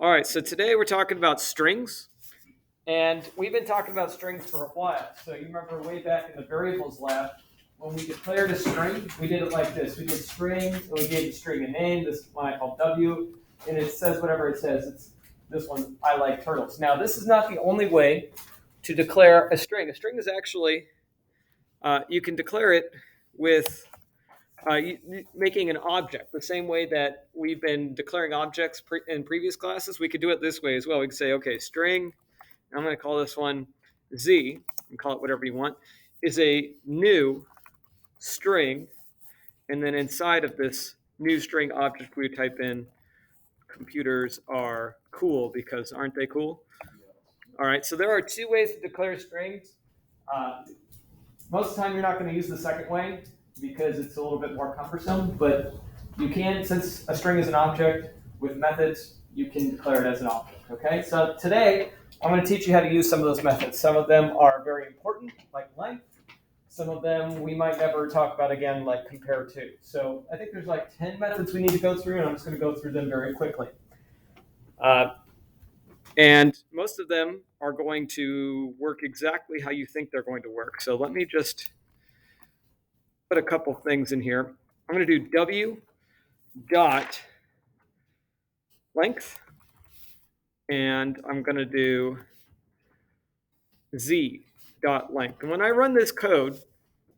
All right, so today we're talking about strings, and we've been talking about strings for a while. So you remember way back in the variables lab, when we declared a string, we did it like this. We did string, and we gave the string a name. This one I call W, and it says whatever it says. It's this one, I like turtles. Now, this is not the only way to declare a string. A string is actually, you can declare it with making an object the same way that we've been declaring objects in previous classes. We could do it this way as well. We could say, okay, string, I'm going to call this one Z, and call it whatever you want, is a new string. And then inside of this new string object, we type in computers are cool, because aren't they cool? All right, so there are two ways to declare strings. Most of the time, you're not going to use the second way because it's a little bit more cumbersome, but you can, since a string is an object with methods, you can declare it as an object, okay? So today, I'm going to teach you how to use some of those methods. Some of them are very important, like length. Some of them we might never talk about again, like compare to. So I think there's like 10 methods we need to go through, and I'm just going to go through them very quickly. And most of them are going to work exactly how you think they're going to work. So let me just put a couple things in here. I'm going to do W dot length, and I'm going to do Z dot length. And when I run this code,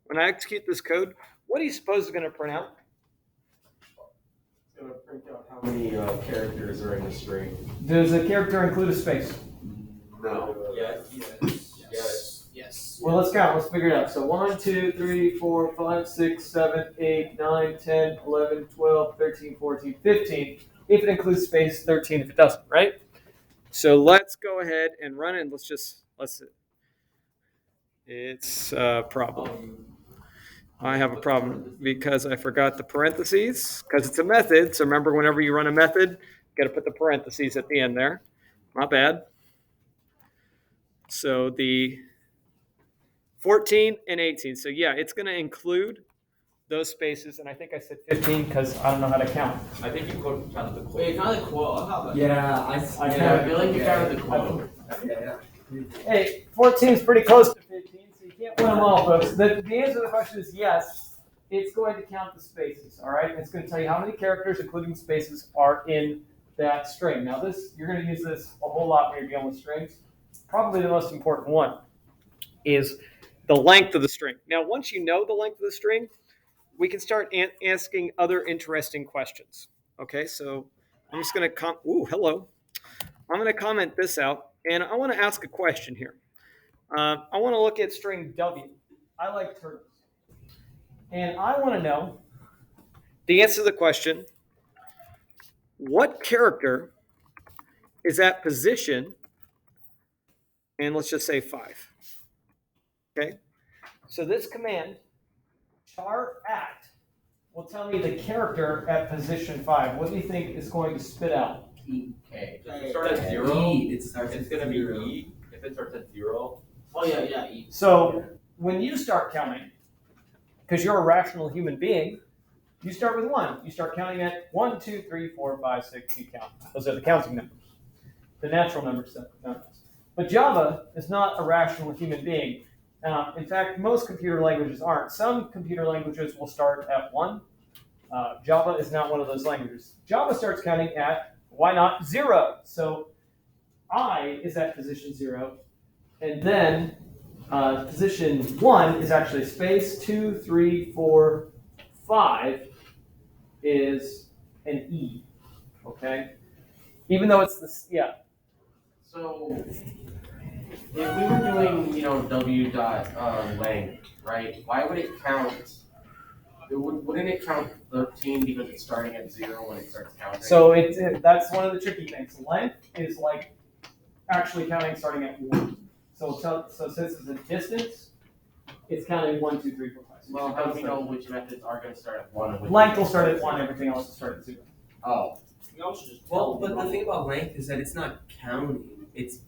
when I execute this code, what do you suppose is going to print out? It's going to print out how many characters are in the string. Does a character include a space? No. Yes. Well, let's count. Let's figure it out. So 1, 2, 3, 4, 5, 6, 7, 8, 9, 10, 11, 12, 13, 14, 15. If it includes space, 13 if it doesn't, right? So let's go ahead and run it. Let's it's a problem. I have a problem because I forgot the parentheses, because it's a method. So remember, whenever you run a method, you got to put the parentheses at the end there. Not bad. So the 14 and 18. So yeah, it's going to include those spaces. And I think I said 15 because I don't know how to count. I think you counted the quote. Wait, you counted the quote. How about Yeah, I feel like you counted the quote. Hey, 14 is pretty close to 15, so you can't win them all, folks. The answer to the question is yes. It's going to count the spaces, all right? It's going to tell you how many characters, including spaces, are in that string. Now, you're going to use this a whole lot when you're dealing with strings. Probably the most important one is the length of the string. Now, once you know the length of the string, we can start asking other interesting questions. Okay, so I'm just going to hello. I'm going to comment this out, and I want to ask a question here. I want to look at string W. I like turtles. And I want to know the answer to the question, what character is at position, and let's just say 5. Okay? So this command, char at, will tell me the character at position 5. What do you think is going to spit out? Okay. Does it start at 0? It's going to be E. If it starts at 0. Oh, yeah, E. So when you start counting, because you're a rational human being, you start with 1. You start counting at 1, 2, 3, 4, 5, 6. You count. Those are the counting numbers, the natural numbers. But Java is not a rational human being. In fact, most computer languages aren't. Some computer languages will start at 1. Java is not one of those languages. Java starts counting at, why not, 0? So I is at position 0. And then position 1 is actually space. 2, 3, 4, 5 is an E. Okay? Even though it's this, yeah. So if we were doing, W dot length, right? Why would it count? Wouldn't it count 13 because it's starting at 0 when it starts counting? So that's one of the tricky things. Length is like actually counting starting at 1. So since it's a distance, it's counting 1, 2, 3, 4, 5, 6. Well, how do we know which methods are going to start at 1 and which Length will start at 1, everything else will start at 0. Oh. Well, but the thing about length is that it's not counting. It's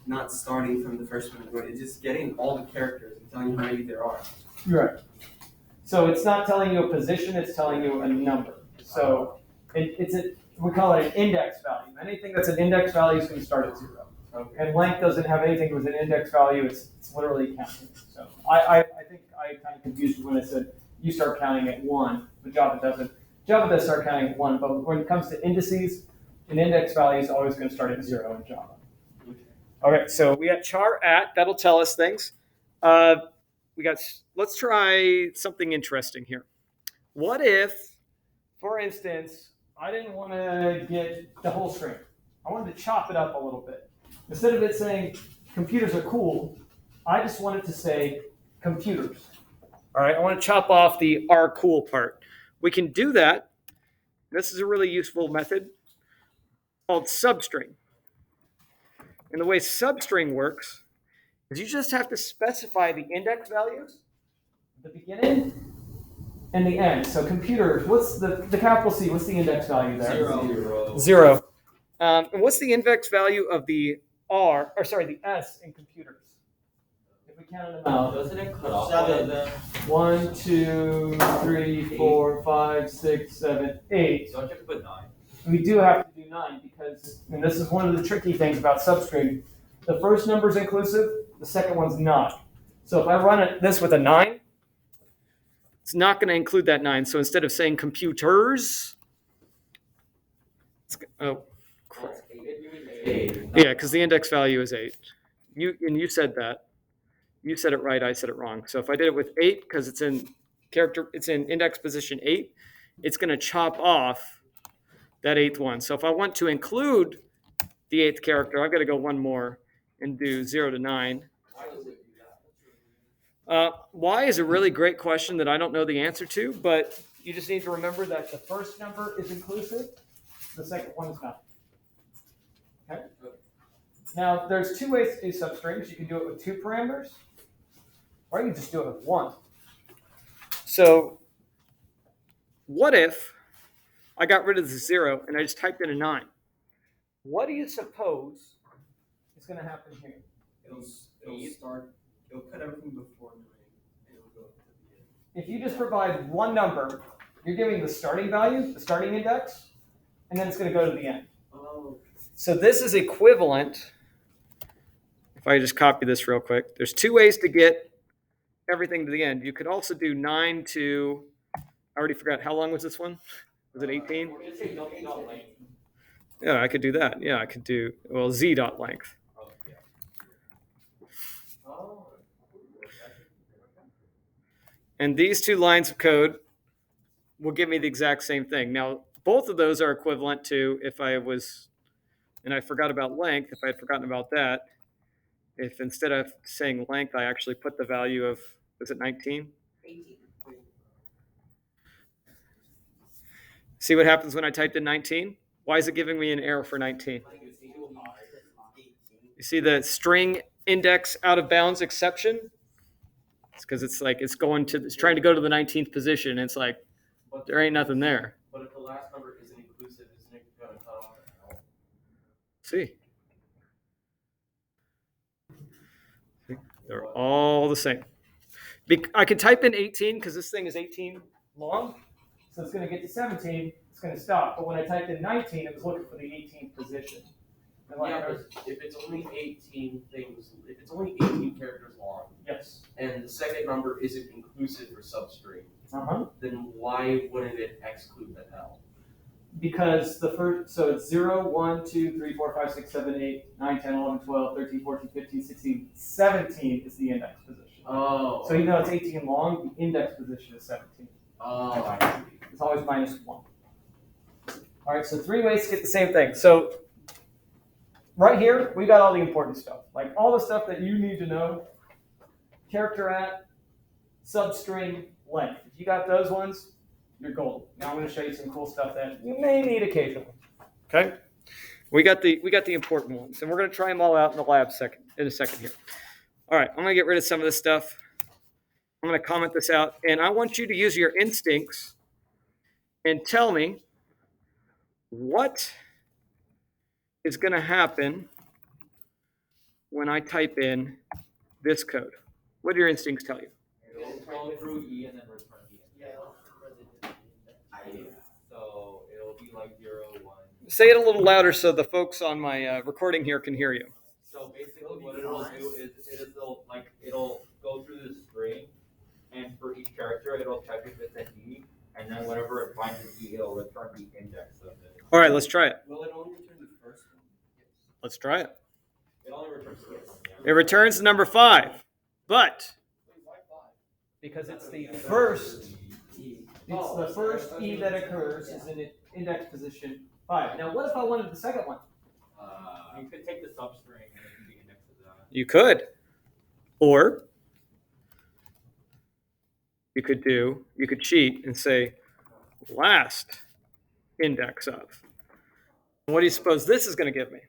not starting from the first one. It's just getting all the characters and telling you how many there are. Right. So it's not telling you a position, it's telling you a number. So it's we call it an index value. Anything that's an index value is going to start at 0. Okay. And length doesn't have anything with an index value. It's literally counting. So I think I kind of confused you when I said you start counting at 1, but Java doesn't. Java does start counting at 1, but when it comes to indices, an index value is always going to start at 0 in Java. Okay, so we got char at. That'll tell us things. Let's try something interesting here. What if, for instance, I didn't want to get the whole string. I wanted to chop it up a little bit. Instead of it saying computers are cool, I just wanted to say computers. All right, I want to chop off the are cool part. We can do that. This is a really useful method called substring. And the way substring works is you just have to specify the index values, the beginning, and the end. So computers, what's the capital C? What's the index value there? 0. 0. And what's the index value of the the S in computers? If we counted them out. Doesn't it cut off 7. 1, 2, 3, 4, 5, 6, 7, 8. Don't you have to put 9? We do have to do 9 because, and this is one of the tricky things about substring, the first number is inclusive, the second one's not. So if I run this with a 9, it's not going to include that 9. So instead of saying computers, yeah, because the index value is 8. You said that. You said it right. I said it wrong. So if I did it with 8, because it's in index position 8, it's going to chop off that 8th one. So if I want to include the 8th character, I've got to go one more and do 0 to 9. Why is a really great question that I don't know the answer to, but you just need to remember that the first number is inclusive, the second one is not. Okay. Now, there's 2 ways to do substrings. You can do it with 2 parameters, or you can just do it with 1. So, what if I got rid of the 0 and I just typed in a 9? What do you suppose is going to happen here? It'll cut everything before 9, and it'll go up to the end. If you just provide one number, you're giving the starting value, the starting index, and then it's going to go to the end. Oh. So this is equivalent. If I just copy this real quick, there's 2 ways to get everything to the end. You could also do 9 to, I already forgot, how long was this one? Was it 18? Yeah, I could do that. Yeah, I could do, z dot length. And these 2 lines of code will give me the exact same thing. Now, both of those are equivalent to if I was, and I forgot about length, if I had forgotten about that, if instead of saying length, I actually put the value of, was it 19? 18. See what happens when I typed in 19? Why is it giving me an error for 19? You see the string index out of bounds exception? It's because it's trying to go to the 19th position. And it's like, there ain't nothing there. But if the last number isn't inclusive, isn't it going to cut off at L? See? They're all the same. I can type in 18 because this thing is 18 long. So it's going to get to 17. It's going to stop. But when I typed in 19, it was looking for the 18th position. Yeah, but if it's only 18 things, if it's only 18 characters long, yes, and the second number isn't inclusive for substring, uh-huh, then why wouldn't it exclude the L? because the first, so it's 0, 1, 2, 3, 4, 5, 6, 7, 8, 9, 10, 11, 12, 13, 14, 15, 16, 17 is the index position. Oh. So even though it's 18 long, the index position is 17. Oh, I see. It's always minus 1. All right, so 3 ways to get the same thing. So right here, we got all the important stuff. Like all the stuff that you need to know. Character at, substring, length. If you got those ones, you're golden. Now I'm going to show you some cool stuff that you may need occasionally. Okay? We got the important ones, and we're going to try them all out in the lab in a second here. All right, I'm going to get rid of some of this stuff. I'm going to comment this out, and I want you to use your instincts and tell me what is going to happen when I type in this code. What do your instincts tell you? It'll go through E and then return E. Yeah. So it'll be like 0, 1, say it a little louder so the folks on my recording here can hear you. So basically, what it'll do is it'll go through the string, and for each character, it'll check if it's an E, and then whenever it finds an E, it'll return the index of it. All right, let's try it. Will it only return the first one? Let's try it. It only returns the first one. It returns the number 5, but because it's the first, it's the first E that occurs is in index position 5. Now, what if I wanted the second one? You could take the substring and it can be indexed to that. You could, or you could cheat and say last index of. What do you suppose this is going to give me?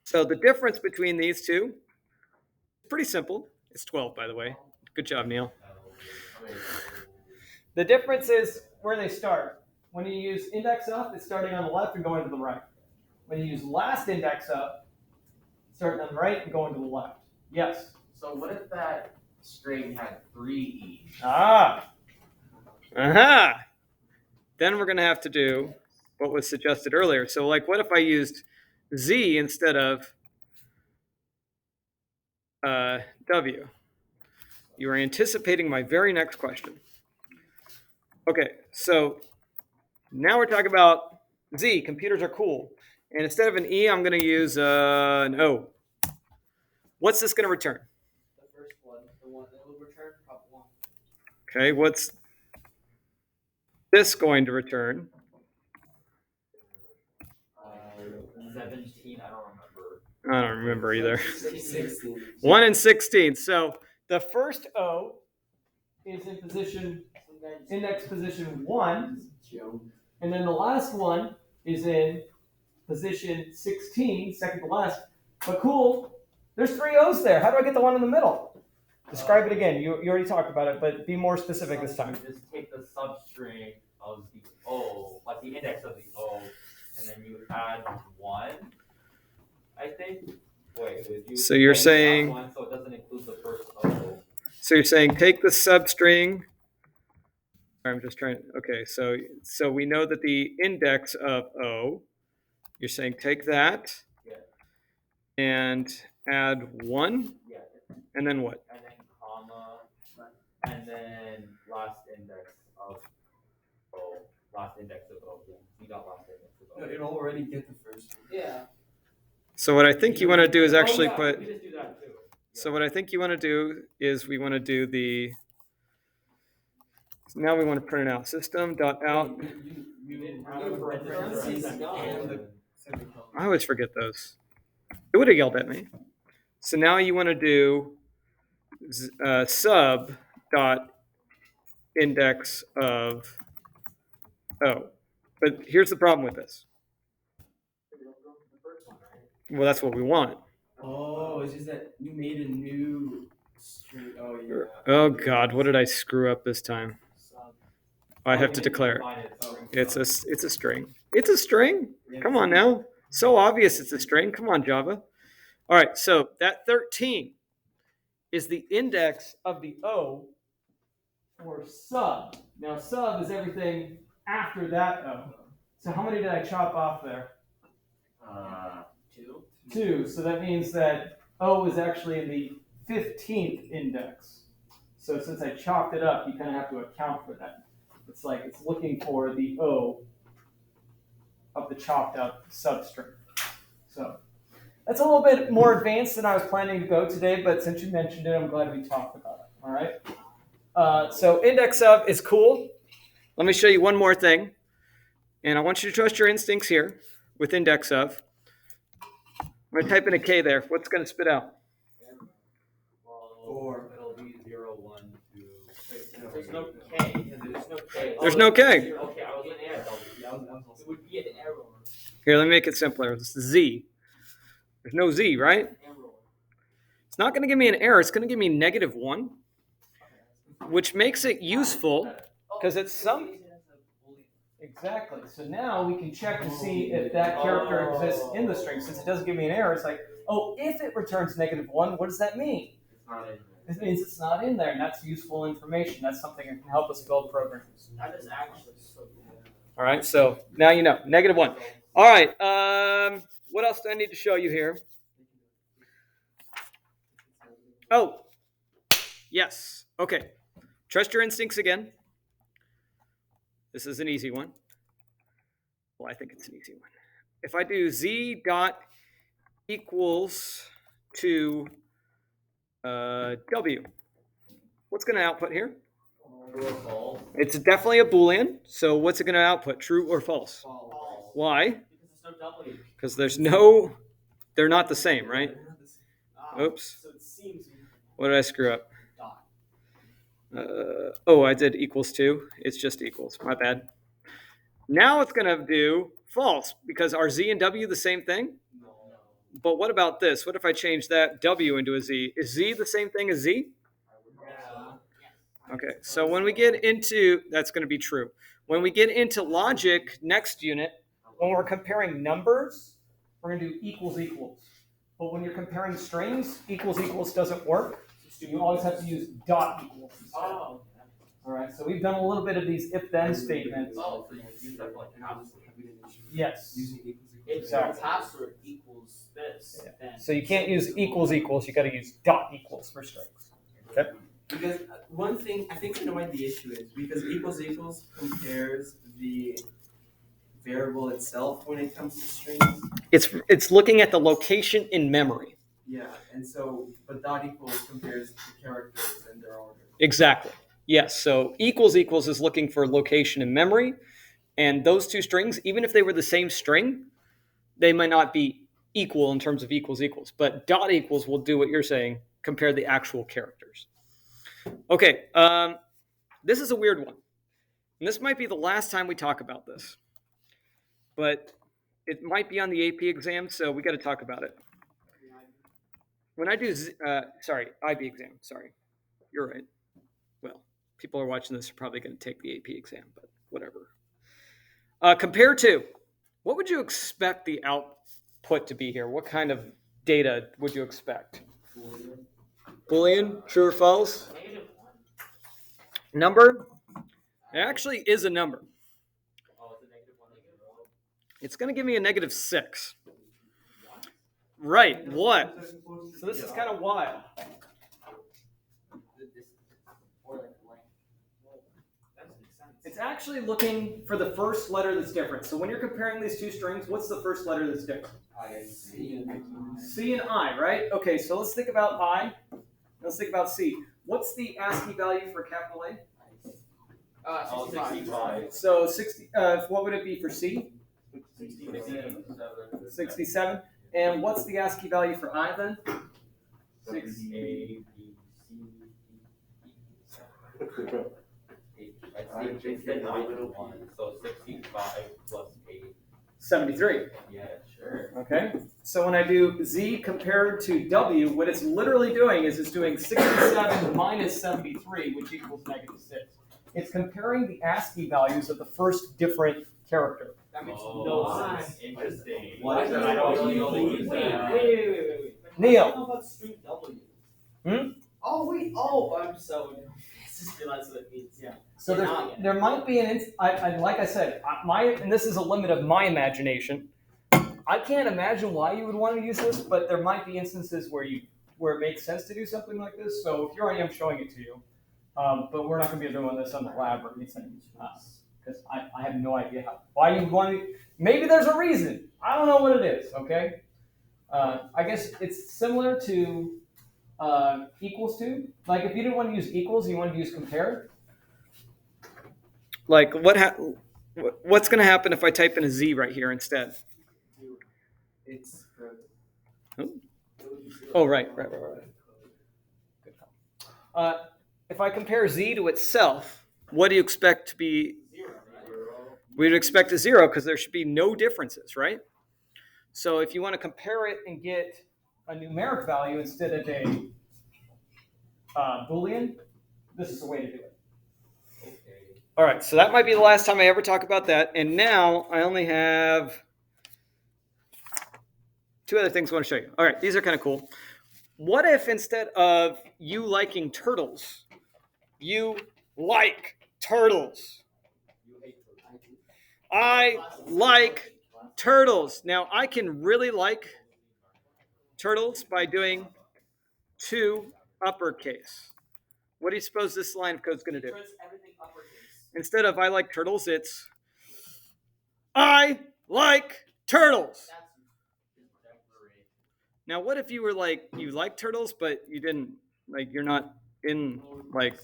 So the difference between these two is pretty simple. It's 12, by the way. Good job, Neil. The difference is where they start. When you use index up, it's starting on the left and going to the right. When you use last index up, it's starting on the right and going to the left. Yes? So what if that string had 3 E's? Ah. Aha. Then we're going to have to do what was suggested earlier. So, like, what if I used Z instead of W? You are anticipating my very next question. Okay, so now we're talking about Z. Computers are cool. And instead of an E, I'm going to use an O. What's this going to return? The first one, the one that will return prop 1. Okay, what's this going to return? 17, I don't remember. I don't remember either. 16. 1 and 16. So the first O is in position, index position 1, and then the last one is in position 16, second to last. But cool, there's 3 O's there. How do I get the one in the middle? Describe it again. You already talked about it, but be more specific this time. You just take the substring of the O, like the index of the O, and then you add 1, I think. Wait, would you? So you're saying- One, so it doesn't include the first O. So you're saying take the substring. I'm just trying. Okay, so we know that the index of O. You're saying take that. Yeah. And add 1, Yeah. and then what? And then comma, and then last index of O. Last index of O. Yeah. You got last index of No, O. it'll already get the first one. Yeah. So what I think you want to do is actually Oh, yeah, put. we just do that too. So what I think you want to do is we want to do the. So now we want to print it out. System.out. You didn't you have a parentheses parentheses and the semicolon. I always forget those. It would have yelled at me. So now you want to do sub dot index of O. But here's the problem with this. Well, that's what we want. Oh, it's just that you made a new string. Oh, yeah. Oh God, what did I screw up this time? I have to declare it. Define it. It's a string. It's a string. Come on now. So obvious it's a string. Come on, Java. All right, so that 13 is the index of the O for sub. Now sub is everything after that O. So how many did I chop off there? 2. 2. So that means that O is actually in the 15th index. So since I chopped it up, you kind of have to account for that. It's like it's looking for the O of the chopped up substring. So that's a little bit more advanced than I was planning to go today, but since you mentioned it, I'm glad we talked about it. All right. So index of is cool. Let me show you one more thing. And I want you to trust your instincts here with index of. I'm going to type in a K there. What's going to spit out? Four. It'll be 0, 1, 2. There's no K. There's no K. There's no K. Okay, I was in error. It would be an error. Here, let me make it simpler. This is Z. There's no Z, right? It's not going to give me an error. It's going to give me -1, which makes it useful because it's some. Exactly. So now we can check to see if that character exists in the string. Since it doesn't give me an error, it's like, oh, if it returns -1, what does that mean? It's not in. It means it's not in there, and that's useful information. That's something that can help us build programs. That is actually so good. All right, so now you know, -1. All right, what else do I need to show you here? Oh, yes. Okay, trust your instincts again. This is an easy one. Well, I think it's an easy one. If I do z dot equals to w, what's going to output here? True or false? It's definitely a Boolean. So what's it going to output? True or false? False. Why? Because there's no W. Because there's no, they're not the same, right? Oops. So it seems What did I screw up? dot. Oh, I did equals to. It's just equals. My bad. Now it's going to do false because are z and w the same thing? No. But what about this? What if I change that w into a z? Is z the same thing as z? Yeah. Okay, so when we get into, that's going to be true. When we get into logic next unit, when we're comparing numbers, we're going to do equals equals. But when you're comparing strings, equals equals doesn't work. So you always have to use dot equals instead. Oh. All right, so we've done a little bit of these if-then statements. Oh, so you use that for like half. Yes. If Exactly. the password equals this, then. So you can't use equals equals. You got to use dot equals for strings. Okay. Because one thing I think I know what the issue is, because equals equals compares the variable itself when it comes to strings. It's looking at the location in memory. Yeah, and so but dot equals compares the characters and their order. Exactly. Yes. So equals equals is looking for location in memory, and those two strings, even if they were the same string, they might not be equal in terms of equals equals. But dot equals will do what you're saying, compare the actual characters. Okay. This is a weird one, and this might be the last time we talk about this, but it might be on the AP exam, so we got to talk about it. When I do, IB exam. Sorry, you're right. Well, people are watching this are probably going to take the AP exam, but whatever. Compare to, what would you expect the output to be here? What kind of data would you expect? Boolean, true or false? -1. Number? It actually is a number. Oh, it's a -1, -1. It's going to give me a -6. Right, what? So this is kind of wild. Or like blank. Well, that doesn't make sense. It's actually looking for the first letter that's different. So when you're comparing these two strings, what's the first letter that's different? C and I, right? Okay, so let's think about I. Let's think about C. What's the ASCII value for capital A? Oh, 65. 65. So 60. What would it be for C? 67. 67. And what's the ASCII value for I then? 6 A, B, C, D, E. I think it's the 91, so 65 plus 8. 73. Yeah, sure. Okay. So when I do Z compared to W, what it's literally doing is it's doing 67 minus 73, which equals -6. It's comparing the ASCII values of the first different character. That makes Oh, no sense. interesting. Why do you- I don't Wait, know wait, use wait, that. wait. Neil. How about string W? Hmm? Oh wait. Oh, I'm so. I just realized what it means. Yeah. So Yeah, now I get it. there might be like I said, and this is a limit of my imagination. I can't imagine why you would want to use this, but there might be instances where it makes sense to do something like this. So here I am showing it to you, but we're not going to be doing this on the lab or anything, because I have no idea why you would want to. Maybe there's a reason. I don't know what it is. Okay, I guess it's similar to equals to. Like if you didn't want to use equals, you wanted to use compare. Like what's going to happen if I type in a Z right here instead? It's Oh, right. Good call. If I compare Z to itself, what do you expect to be? We'd expect a 0 because there should be no differences, right? So if you want to compare it and get a numeric value instead of a Boolean, this is the way to do it. Okay. All right, so that might be the last time I ever talk about that. And now I only have 2 other things I want to show you. All right, these are kind of cool. What if instead of you liking turtles, you like turtles? I like turtles. Now, I can really like turtles by doing 2 uppercase. What do you suppose this line of code is going to do? Instead of I like turtles, it's I like turtles. Now, what if you were like, you like turtles, but you didn't, like, you're not in, like,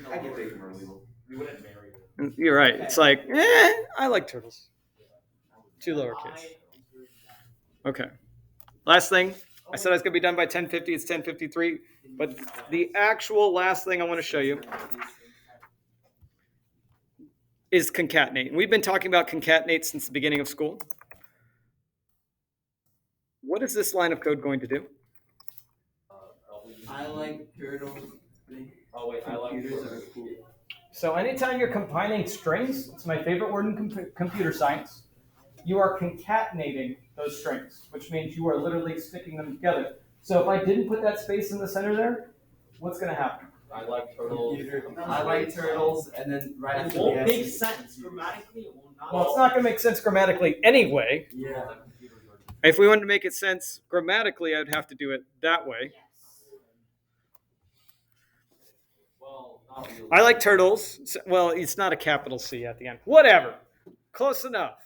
I get bacon or legal. We wouldn't marry her. you're right. It's like, I like turtles. 2 lowercase. Okay. Last thing. I said I was going to be done by 10:50. It's 10:53. But the actual last thing I want to show you is concatenate. And we've been talking about concatenate since the beginning of school. What is this line of code going to do? I like turtles. Oh wait, I like Computers are cool. So anytime you're combining strings, it's my favorite word in computer science, you are concatenating those strings, which means you are literally sticking them together. So if I didn't put that space in the center there, what's going to happen? I like turtles. I like turtles, and then right It after won't the make S. sense. Grammatically, it will not. Well, it's not going to make sense grammatically anyway. Yeah. If we wanted to make it sense grammatically, I'd have to do it that way. Well, not really. I like turtles. Well, it's not a capital C at the end. Whatever. Close enough.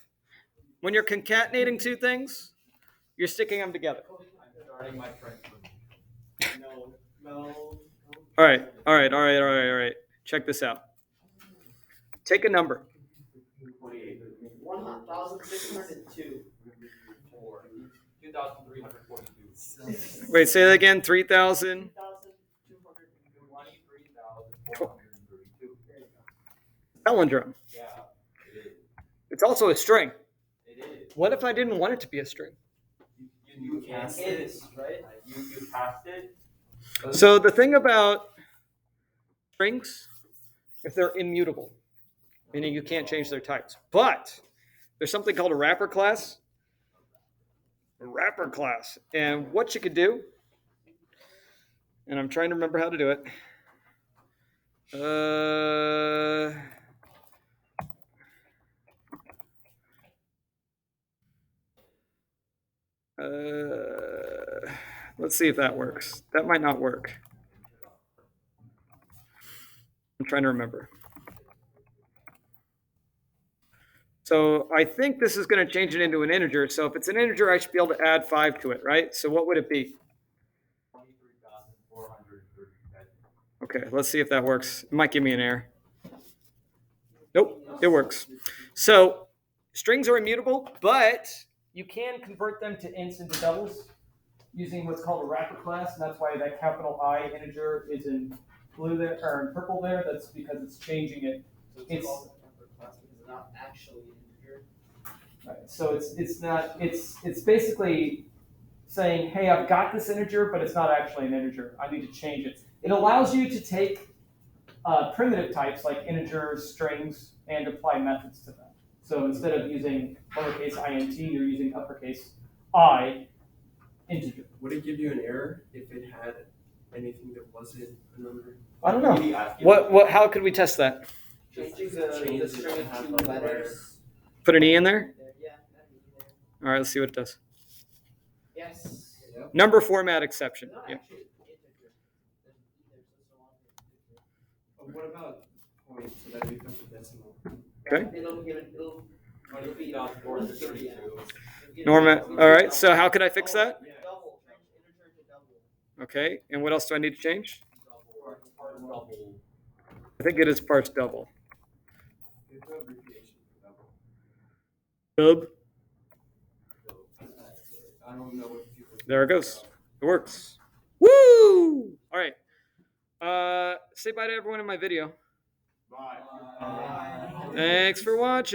When you're concatenating 2 things, you're sticking them together. I'm starting my French. No. All right. Check this out. Take a number. 1,602. 2,342. Wait, say that again. 3,000. 23,432. Palindrome. Yeah, it is. It's also a string. It is. What if I didn't want it to be a string? You cast it, it, right? You cast it. So the thing about strings, if they're immutable, meaning you can't change their types. But there's something called a wrapper class. And what you could do, and I'm trying to remember how to do it. Let's see if that works. That might not work. I'm trying to remember. So I think this is going to change it into an integer. So if it's an integer, I should be able to add 5 to it, right? So what would it be? 23,437. Okay, let's see if that works. It might give me an error. Nope, it works. So strings are immutable, but you can convert them to ints into doubles using what's called a wrapper class, and that's why that capital I integer is in blue there or in purple there. That's because it's changing it. It's not actually an integer. right. So it's not it's basically saying, hey, I've got this integer, but it's not actually an integer. I need to change it. It allows you to take primitive types like integers, strings, and apply methods to them. So instead of using lowercase int, you're using uppercase I integer. Would it give you an error if it had anything that wasn't a number? I don't know. What? How could we test that? Changing Change the it string to have of a 2 letter. letters. Put an e in there. Yeah, that'd be there. All right, let's see what it does. Yes. Number format exception. Not Yep. actually an integer. There's either, so it's no longer an integer. But what about points so that it becomes a decimal? Okay. It'll be 23,432. Norma. All right. So how could I fix that? Double. Change integer to double. Okay. And what else do I need to change? Double. I think it is parse double. There's no abbreviation for double. Dub. I don't know what people. There it goes. It works. Woo! All right. Say bye to everyone in my video. Bye. Thanks for watching.